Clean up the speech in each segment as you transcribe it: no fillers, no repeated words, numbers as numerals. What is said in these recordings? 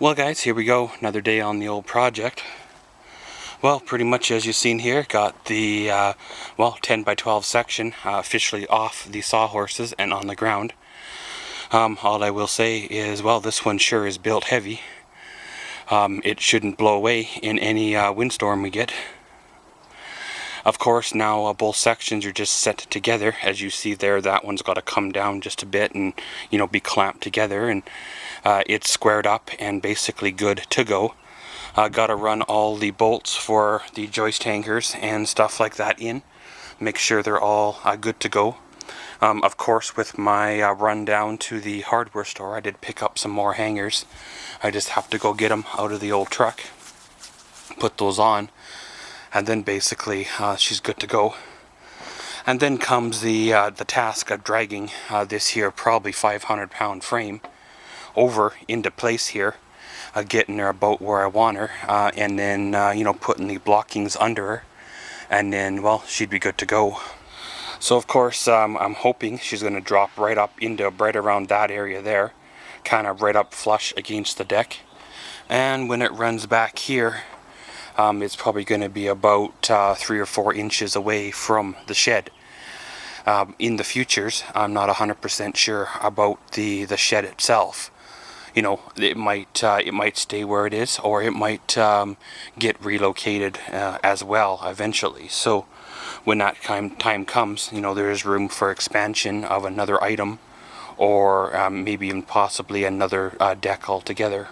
Well guys, here we go, another day on the old project. Well, pretty much as you've seen here, got the 10 by 12 section officially off the sawhorses and on the ground. All I will say is, well, this one sure is built heavy. It shouldn't blow away in any windstorm we get. Of course, now both sections are just set together. As you see there, that one's got to come down just a bit and, be clamped together, and it's squared up and basically good to go. Got to run all the bolts for the joist hangers and stuff like that in. Make sure they're all good to go. Of course, with my run down to the hardware store, I did pick up some more hangers. I just have to go get them out of the old truck, put those on, and then basically she's good to go. And then comes the task of dragging this here probably 500-pound frame over into place here, getting her about where I want her, and then putting the blockings under her, and then, well, she'd be good to go. So of course I'm hoping she's going to drop right up into right around that area there, kind of right up flush against the deck. And when it runs back here, it's probably going to be about 3 or 4 inches away from the shed. In the futures, I'm not 100% sure about the shed itself. It might stay where it is, or it might get relocated as well eventually. So when that time comes, there is room for expansion of another item, or maybe even possibly another deck altogether.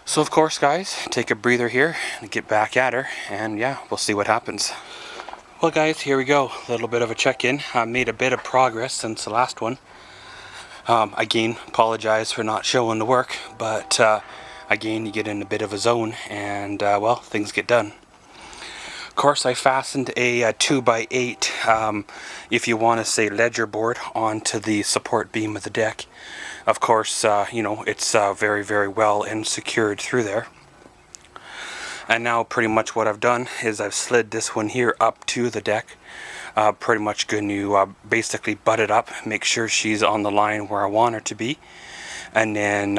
So of course, guys, take a breather here and get back at her, and yeah, we'll see what happens. Well guys, here we go, a little bit of a check-in. I made a bit of progress since the last one. Again, apologize for not showing the work, but again, you get in a bit of a zone, and well, things get done. Of course, I fastened a 2x8, if you want to say ledger board, onto the support beam of the deck. Of course, it's very, very well and secured through there. And now pretty much what I've done is I've slid this one here up to the deck. Pretty much going to basically butt it up, make sure she's on the line where I want her to be, and then,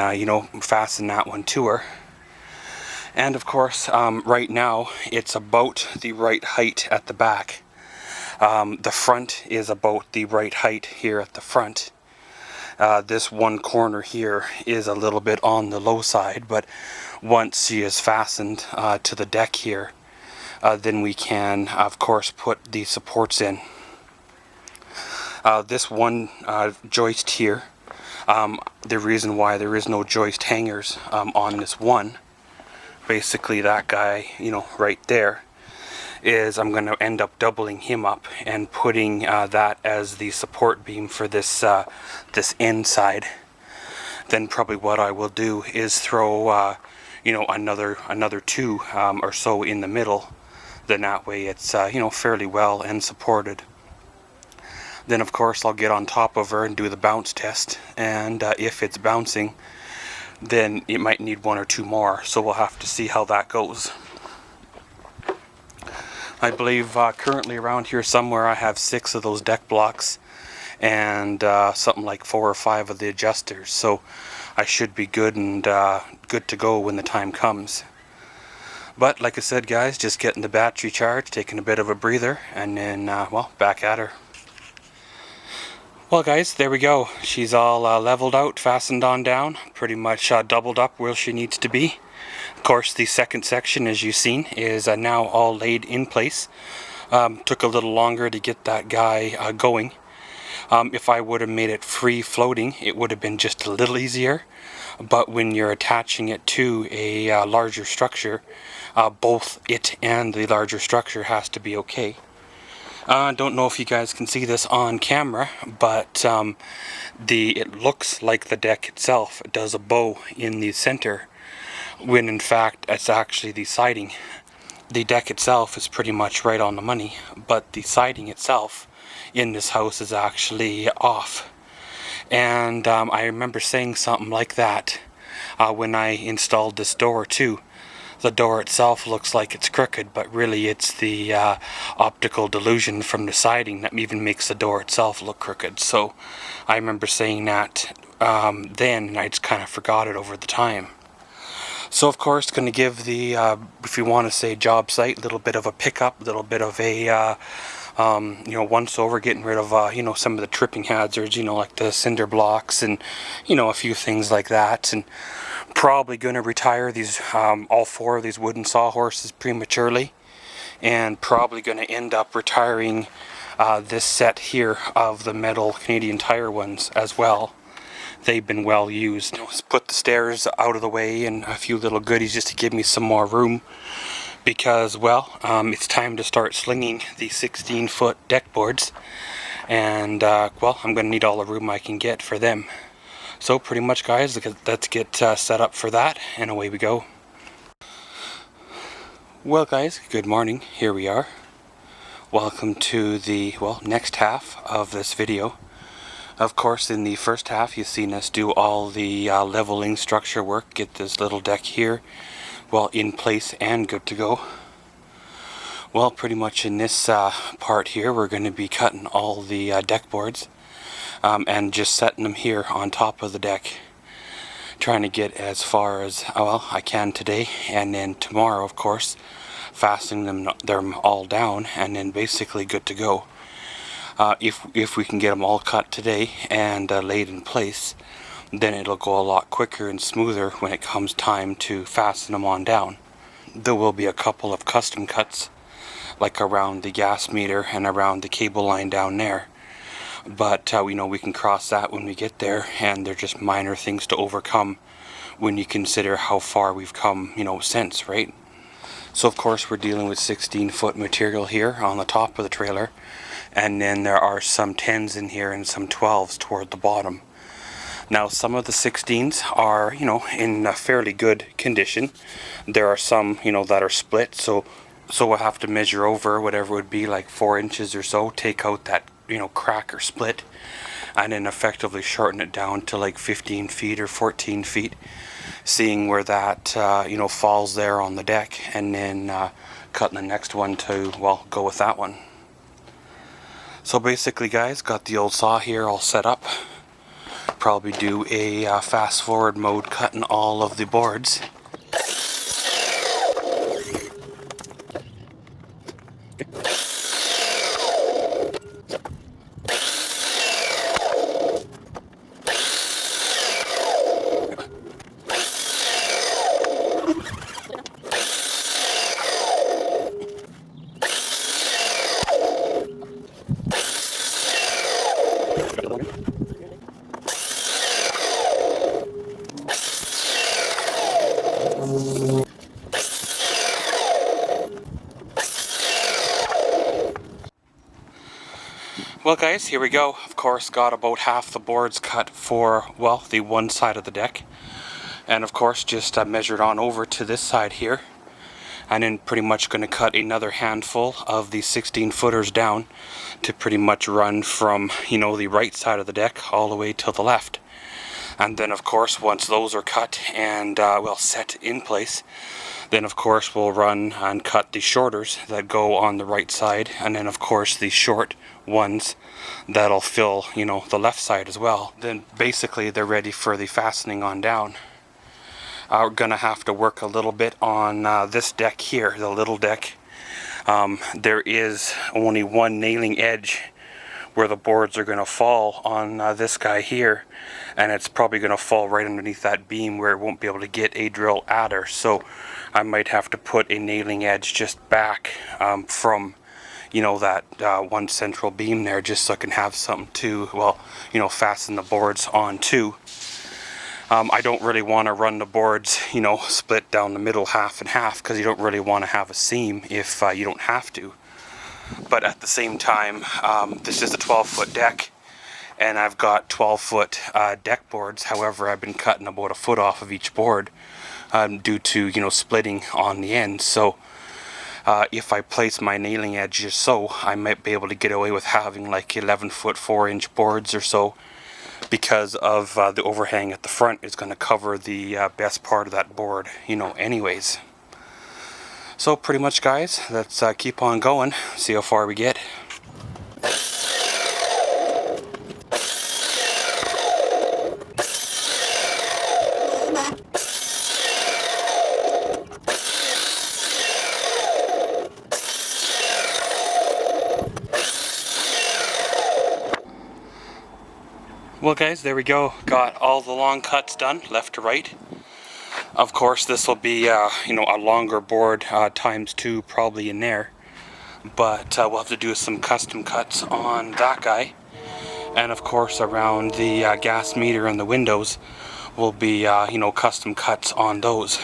fasten that one to her. And of course, right now, it's about the right height at the back. The front is about the right height here at the front. This one corner here is a little bit on the low side, but once she is fastened to the deck here, then we can, of course, put the supports in. This one joist here, the reason why there is no joist hangers on this one, basically that guy, right there, is I'm going to end up doubling him up and putting that as the support beam for this this inside. Then probably what I will do is throw another 2 or so in the middle. Then that way it's fairly well and supported. Then of course I'll get on top of her and do the bounce test, and if it's bouncing, then it might need 1 or 2 more, so we'll have to see how that goes. I believe currently around here somewhere I have 6 of those deck blocks, and something like 4 or 5 of the adjusters, so I should be good and good to go when the time comes. But like I said, guys, just getting the battery charged, taking a bit of a breather, and then well, back at her. Well guys, there we go. She's all leveled out, fastened on down, pretty much doubled up where she needs to be. Of course, the second section, as you've seen, is now all laid in place. Took a little longer to get that guy going. If I would have made it free floating, it would have been just a little easier. But when you're attaching it to a larger structure, both it and the larger structure has to be okay. I don't know if you guys can see this on camera, but it looks like the deck itself does a bow in the center, when in fact it's actually the siding. The deck itself is pretty much right on the money, but the siding itself in this house is actually off. And I remember saying something like that when I installed this door too, the door itself looks like it's crooked, but really it's the optical delusion from the siding that even makes the door itself look crooked. So I remember saying that then, and I just kind of forgot it over the time. So of course, going to give the, if you want to say job site, a little bit of a pickup, a little bit of a, once over, getting rid of, some of the tripping hazards, like the cinder blocks and, a few things like that. And probably going to retire these, all 4 of these wooden sawhorses prematurely. And probably going to end up retiring this set here of the metal Canadian Tire ones as well. They've been well used. Just put the stairs out of the way and a few little goodies just to give me some more room, because it's time to start slinging the 16-foot deck boards, and I'm going to need all the room I can get for them. So pretty much, guys, let's get set up for that, and away we go. Well guys, good morning. Here we are. Welcome to the next half of this video. Of course, in the first half, you've seen us do all the leveling structure work, get this little deck here, in place and good to go. Well, pretty much in this part here, we're going to be cutting all the deck boards and just setting them here on top of the deck. Trying to get as far as, I can today, and then tomorrow, of course, fastening them all down, and then basically good to go. If we can get them all cut today and laid in place, then it'll go a lot quicker and smoother when it comes time to fasten them on down. There will be a couple of custom cuts, like around the gas meter and around the cable line down there. But we can cross that when we get there, and they're just minor things to overcome when you consider how far we've come, since, right? So of course we're dealing with 16-foot material here on the top of the trailer. And then there are some 10s in here and some 12s toward the bottom. Now some of the 16s are, in a fairly good condition. There are some, that are split, so we'll have to measure over whatever would be like 4 inches or so, take out that, crack or split, and then effectively shorten it down to like 15 feet or 14 feet, seeing where that, falls there on the deck, and then cutting the next one to, go with that one. So basically, guys, got the old saw here all set up. Probably do a fast forward mode cutting all of the boards. Well guys, here we go. Of course, got about half the boards cut for, the one side of the deck. And of course, just measured on over to this side here. And then pretty much going to cut another handful of the 16-footers down to pretty much run from, the right side of the deck all the way to the left. And then of course, once those are cut and, set in place, then of course we'll run and cut the shorters that go on the right side, and then of course the short ones that'll fill, the left side as well. Then basically they're ready for the fastening on down. We're gonna have to work a little bit on this deck here, the little deck. There is only one nailing edge where the boards are going to fall on this guy here, and it's probably going to fall right underneath that beam where it won't be able to get a drill adder. So I might have to put a nailing edge just back from that one central beam there, just so I can have something to fasten the boards onto. I don't really want to run the boards split down the middle half and half, because you don't really want to have a seam if you don't have to. But at the same time, this is a 12-foot deck, and I've got 12-foot deck boards. However, I've been cutting about a foot off of each board due to splitting on the end. So if I place my nailing edge just so, I might be able to get away with having like 11-foot 4-inch boards or so, because of the overhang at the front is going to cover the best part of that board, anyways. So pretty much, guys, let's keep on going, see how far we get. Well guys, there we go. Got all the long cuts done, left to right. Of course, this will be, you know, a longer board, ×2 probably in there. But we'll have to do some custom cuts on that guy. And of course, around the gas meter and the windows will be, you know, custom cuts on those.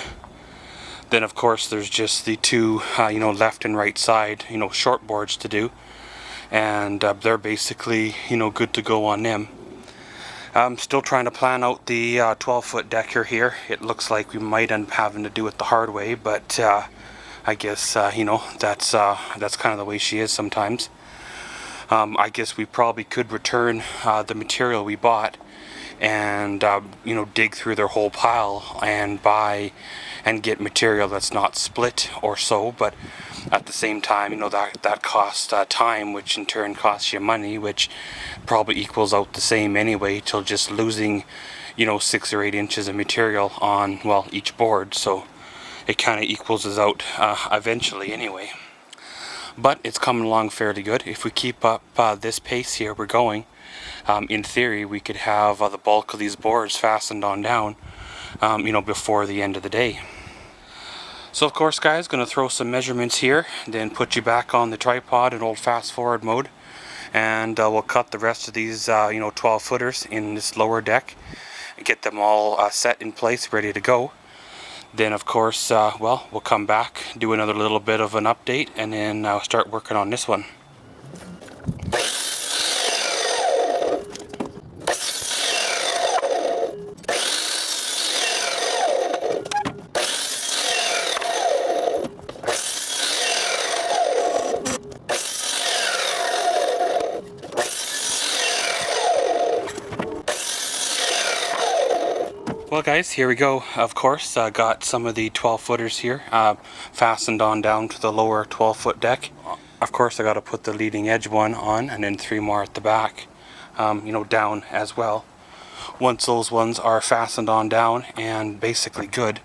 Then of course, there's just the two, you know, left and right side, you know, short boards to do. And they're basically, you know, good to go on them. I'm still trying to plan out the 12-foot decker here. It looks like we might end up having to do it the hard way, but I guess, you know, that's kind of the way she is sometimes. I guess we probably could return the material we bought and, you know, dig through their whole pile and buy and get material that's not split or so, but at the same time, you know, that costs time, which in turn costs you money, which probably equals out the same anyway, till just losing, you know, 6 or 8 inches of material on, well, each board. So it kind of equals us out eventually anyway. But it's coming along fairly good. If we keep up this pace here we're going, in theory we could have the bulk of these boards fastened on down, you know, before the end of the day. So of course, guys, going to throw some measurements here, then put you back on the tripod in old fast forward mode, and we'll cut the rest of these you know, 12 footers in this lower deck and get them all set in place, ready to go. Then of course, well, we'll come back, do another little bit of an update, and then start working on this one. Well guys, here we go. Of course, got some of the 12 footers here fastened on down to the lower 12-foot deck. Of course, I got to put the leading edge one on, and then 3 more at the back, you know, down as well. Once those ones are fastened on down and basically good,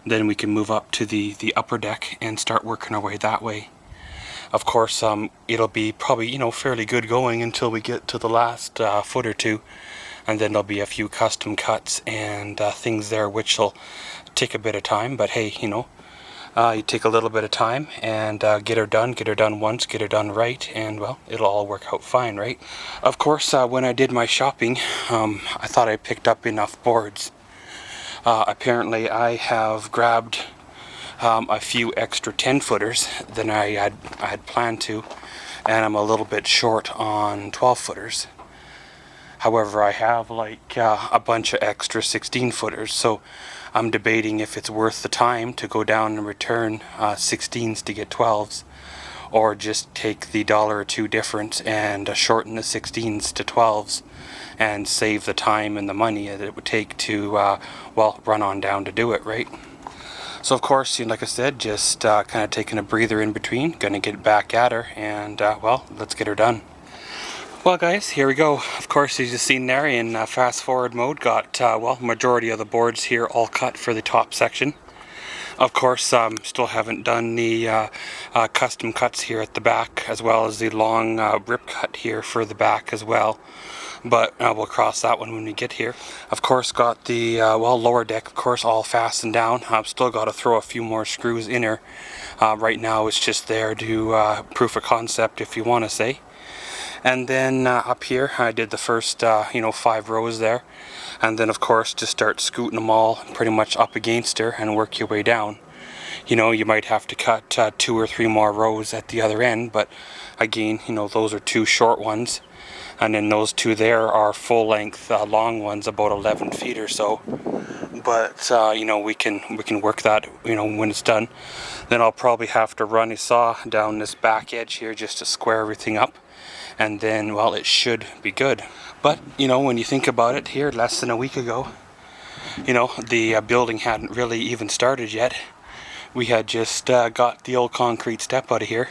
then we can move up to the upper deck and start working our way that way. Of course, it'll be probably, you know, fairly good going until we get to the last foot or two. And then there'll be a few custom cuts and things there which will take a bit of time, but hey, you know, you take a little bit of time and get her done once, get her done right, and well, it'll all work out fine, right? Of course, when I did my shopping, I thought I picked up enough boards. Apparently I have grabbed a few extra 10-footers than I had planned to, and I'm a little bit short on 12-footers. However, I have like a bunch of extra 16-footers, so I'm debating if it's worth the time to go down and return 16s to get 12s, or just take the $1 or $2 difference and shorten the 16s to 12s and save the time and the money that it would take to, well, run on down to do it, right? So of course, like I said, just kind of taking a breather in between, gonna get back at her, and well, let's get her done. Well guys, here we go. Of course, as you've seen there in fast forward mode, got, well, majority of the boards here all cut for the top section. Of course, still haven't done the custom cuts here at the back, as well as the long rip cut here for the back as well. But we'll cross that one when we get here. Of course, got the, well, lower deck, of course, all fastened down. I've still got to throw a few more screws in her. Right now, it's just there to proof of concept, if you want to say. And then up here, I did the first, you know, 5 rows there. And then, of course, just start scooting them all pretty much up against her and work your way down. You know, you might have to cut 2 or 3 more rows at the other end, but again, you know, those are 2 short ones. And then those 2 there are full-length long ones, about 11 feet or so. But you know, we can work that, you know, when it's done. Then I'll probably have to run a saw down this back edge here just to square everything up. And then, well, it should be good. But, you know, when you think about it, here less than a week ago, you know, the building hadn't really even started yet. We had just got the old concrete step out of here,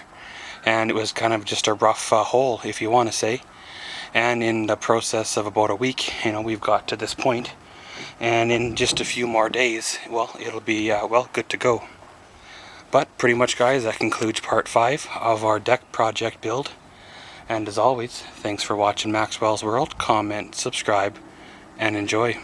and it was kind of just a rough hole, if you want to say. And in the process of about a week, we've got to this point, and in just a few more days, well, it'll be well, good to go. But pretty much, guys, that concludes part 5 of our deck project build. And as always, thanks for watching Maxwell's World. Comment, subscribe, and enjoy.